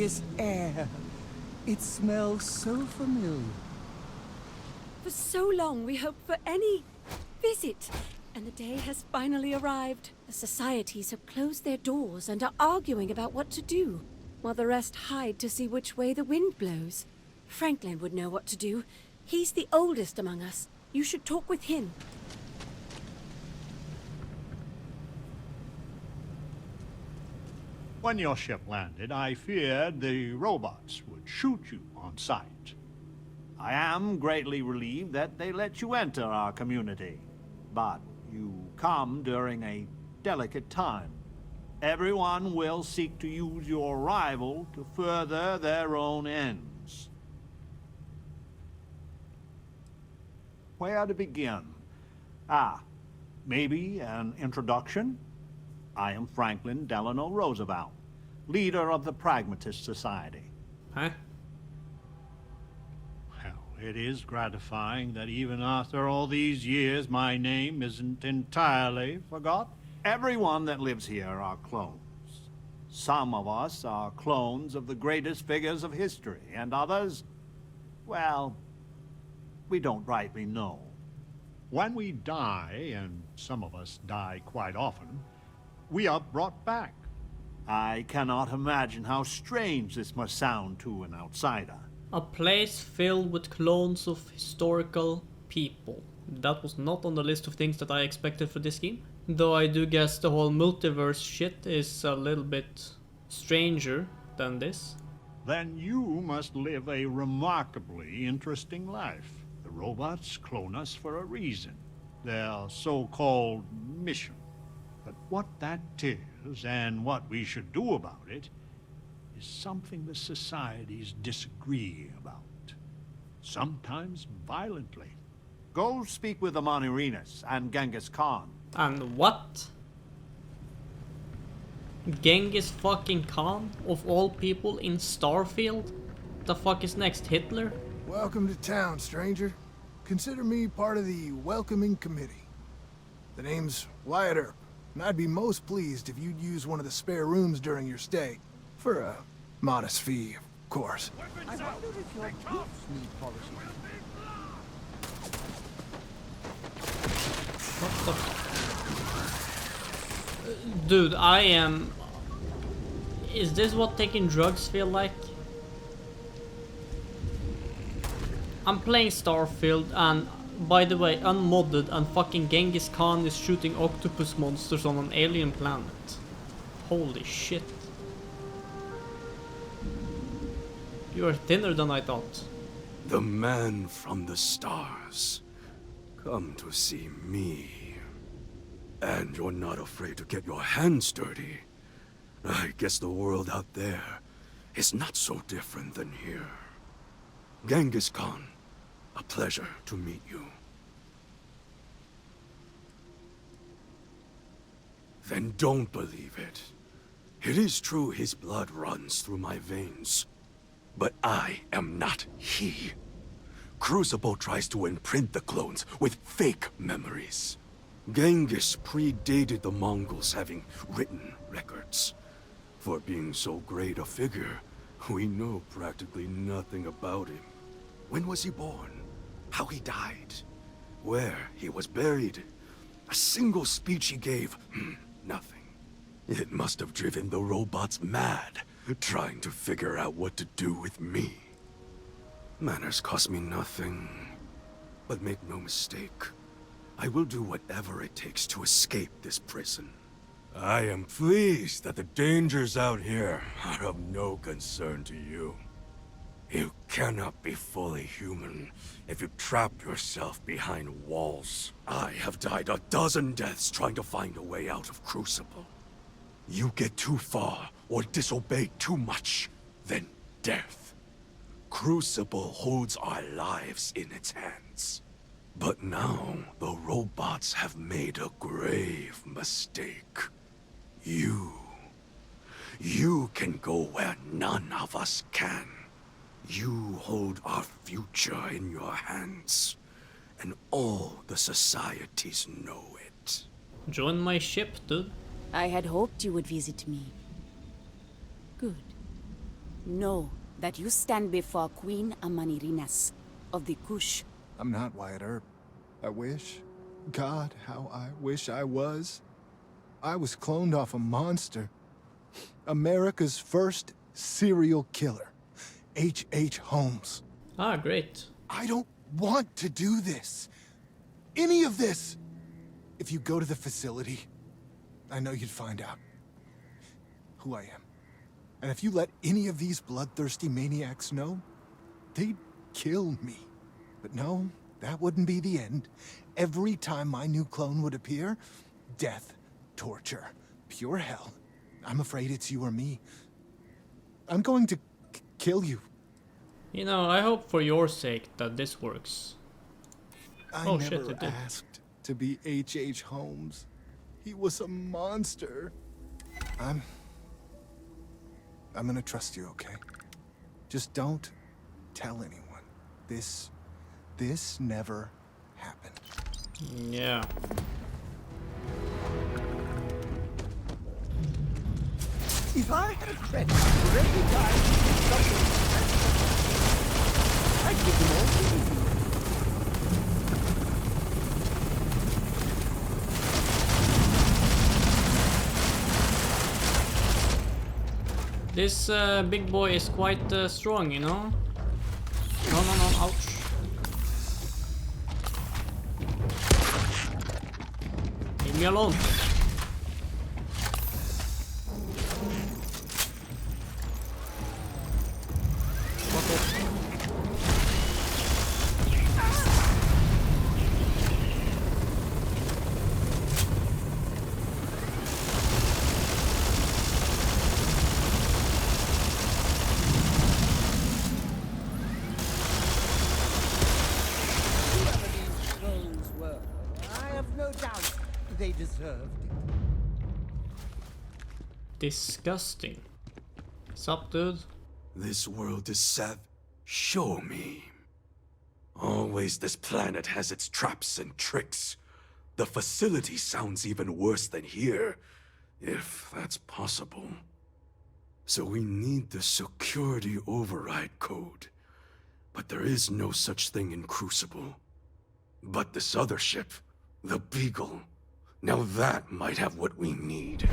this air. It smells so familiar. For so long we hoped for any visit, and the day has finally arrived. The societies have closed their doors and are arguing about what to do, while the rest hide to see which way the wind blows. Franklin would know what to do. He's the oldest among us. You should talk with him. When your ship landed, I feared the robots would shoot you on sight. I am greatly relieved that they let you enter our community. But you come during a delicate time. Everyone will seek to use your arrival to further their own ends. Where to begin? Maybe an introduction? I am Franklin Delano Roosevelt, leader of the Pragmatist Society. Huh? Well, it is gratifying that even after all these years, my name isn't entirely forgotten. Everyone that lives here are clones. Some of us are clones of the greatest figures of history, and others, well, we don't rightly know. When we die, and some of us die quite often, we are brought back. I cannot imagine how strange this must sound to an outsider. A place filled with clones of historical people. That was not on the list of things that I expected for this game. Though I do guess the whole multiverse shit is a little bit stranger than this. Then you must live a remarkably interesting life. The robots clone us for a reason. Their so-called mission. But what that is, and what we should do about it, is something the societies disagree about. Sometimes violently. Go speak with the Amanas and Genghis Khan. And what? Genghis fucking Khan, of all people in Starfield? The fuck is next, Hitler? Welcome to town, stranger. Consider me part of the welcoming committee. The name's Wyatt Earp, and I'd be most pleased if you'd use one of the spare rooms during your stay. For a modest fee, of course. I wonder if your boots need polishing. What the... Dude, I am... Is this what taking drugs feel like? I'm playing Starfield and, by the way, unmodded, and fucking Genghis Khan is shooting octopus monsters on an alien planet. Holy shit. You are thinner than I thought. The man from the stars. Come to see me. And you're not afraid to get your hands dirty. I guess the world out there is not so different than here. Genghis Khan, a pleasure to meet you. Then don't believe it. It is true his blood runs through my veins. But I am not he. Crucible tries to imprint the clones with fake memories. Genghis predated the Mongols having written records. For being so great a figure, we know practically nothing about him. When was he born? How he died? Where he was buried? A single speech he gave? Nothing. It must have driven the robots mad, trying to figure out what to do with me. Manners cost me nothing. But make no mistake, I will do whatever it takes to escape this prison. I am pleased that the dangers out here are of no concern to you. You cannot be fully human if you trap yourself behind walls. I have died a dozen deaths trying to find a way out of Crucible. You get too far or disobey too much, then death. Crucible holds our lives in its hands. But now, the robots have made a grave mistake. You can go where none of us can. You hold our future in your hands, and all the societies know it. Join my ship, dude. I had hoped you would visit me. Good. Know that you stand before Queen Amanirinas of the Kush. I'm not Wyatt Earp. I wish. God, how I wish I was. I was cloned off a monster. America's first serial killer. H.H. Holmes. Ah, great. I don't want to do this. Any of this. If you go to the facility, I know you'd find out who I am. And if you let any of these bloodthirsty maniacs know, they'd kill me. But no, that wouldn't be the end. Every time my new clone would appear, death, torture, pure hell. I'm afraid it's you or me. I'm going to kill you. You know, I hope for your sake that this works. I Oh, never shit, it did. asked to be H.H. Holmes. He was a monster. I'm gonna trust you, okay? Just don't tell anyone. This never happened. Yeah. If I had a credit for every time you did something special, I'd give them all to you. This big boy is quite strong, you know? No, no, no, ouch. Leave me alone. Fuck off. Whoever these clones were, I have no doubt they deserved it. Disgusting. Sup, dude? This world is show me. Always this planet has its traps and tricks. The facility sounds even worse than here, if that's possible. So we need the security override code. But there is no such thing in Crucible. But this other ship, the Beagle, now that might have what we need.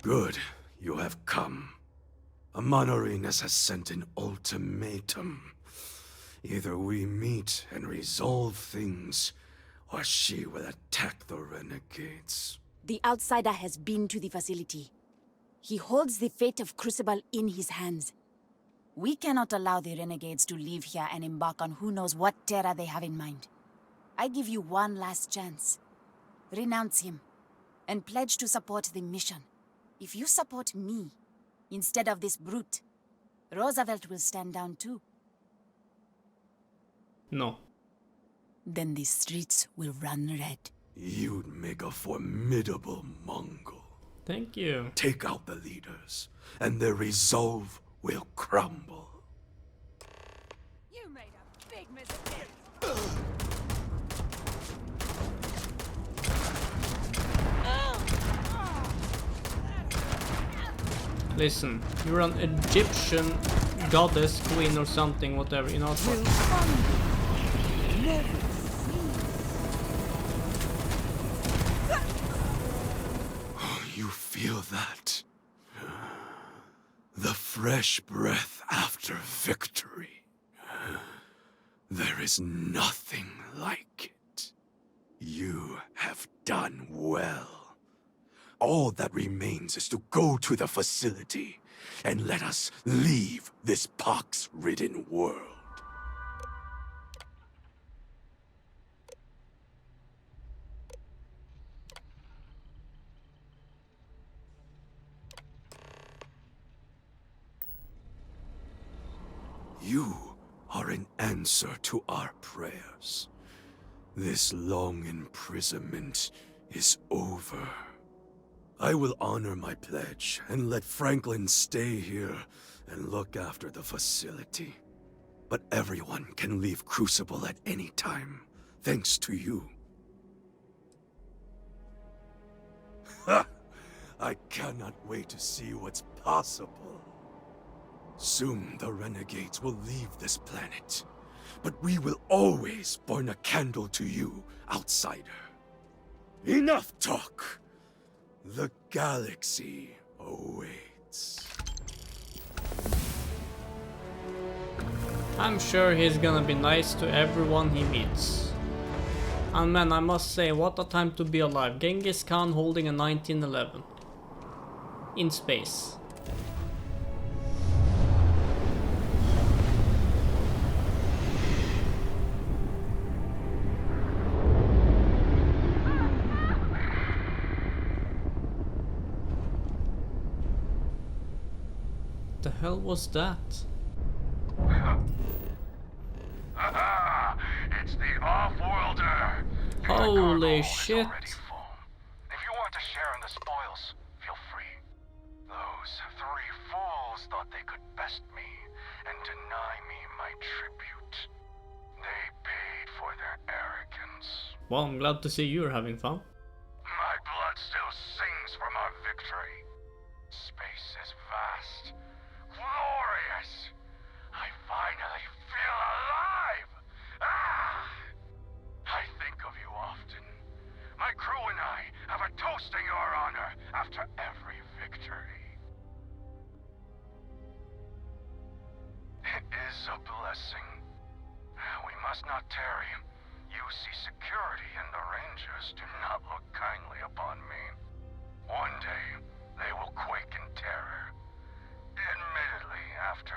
Good, you have come. Amanorinas has sent an ultimatum. Either we meet and resolve things, or she will attack the renegades. The outsider has been to the facility. He holds the fate of Crucible in his hands. We cannot allow the renegades to leave here and embark on who knows what terror they have in mind. I give you one last chance. Renounce him, and pledge to support the mission. If you support me, instead of this brute, Roosevelt will stand down too. No. Then the streets will run red. You'd make a formidable Mongol. Thank you. Take out the leaders, and their resolve will crumble. You made a big mistake. Listen, you're an Egyptian goddess, queen or something, whatever, you know what? Will thunder never cease? You feel that? The fresh breath after victory. There is nothing like it. You have done well. All that remains is to go to the facility and let us leave this pox-ridden world. You are an answer to our prayers. This long imprisonment is over. I will honor my pledge and let Franklin stay here and look after the facility. But everyone can leave Crucible at any time, thanks to you. Ha! I cannot wait to see what's possible. Soon the renegades will leave this planet, but we will always burn a candle to you, outsider. Enough talk! The galaxy awaits. I'm sure he's gonna be nice to everyone he meets. And man, I must say, what a time to be alive. Genghis Khan holding a 1911. In space. The hell was that? It's the Off-Worlder. Holy shit. If you want to share in the spoils, feel free. Those three fools thought they could best me and deny me my tribute. They paid for their arrogance. Well, I'm glad to see you're having fun. My blood still sings from our victory. Space is vast, glorious. I finally feel alive. Ah! I think of you often. My crew and I have a toast in your honor after every victory. It is a blessing. We must not tarry. You see security and the Rangers do not look kindly upon me. One day, they will quake in terror. Admittedly, after